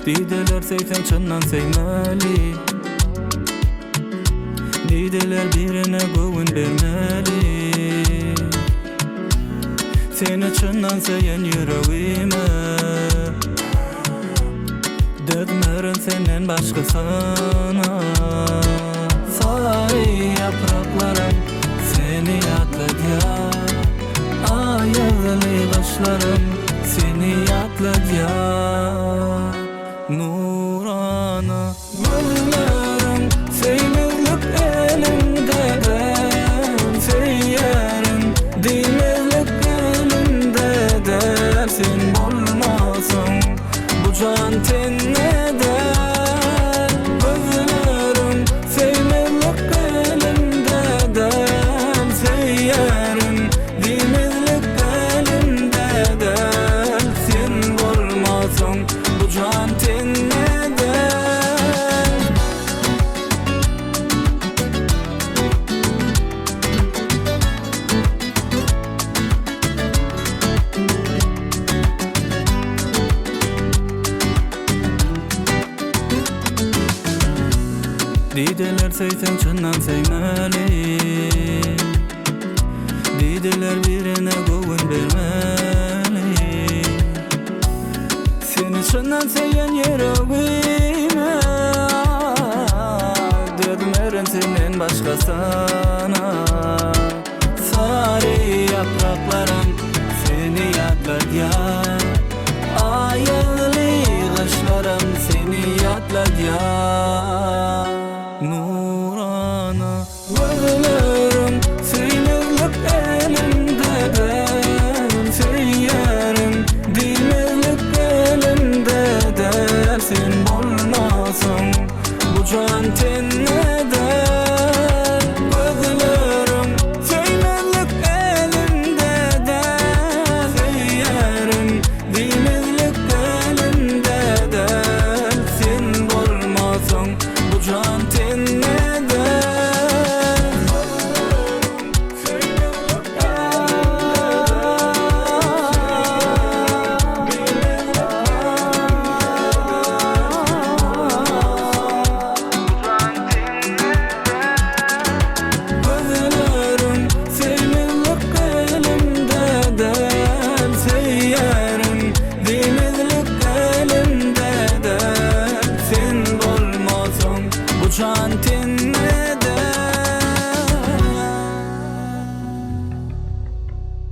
Dideler seysen çından seymeli, dideler birine gövün vermeli. Seni çından seyen yüreğime dökmerin senden başkasına. Say yapraklarım seni yatladı ya, ayazlı başlarım seni yatladı ya. Nurana gözlerim seymizlik elimde de, seyyerim dimizlik elimde de. Sen olmasın bu can tenne de. Gözlerim seymizlik elimde de, seyyerim dimizlik elimde de. Sen olmasın bu can tenne de. Dideler seysen çından seymeli, dideler birine gövün vermeli. Seni çından seyen yüreğime dökmerin senden başkasına.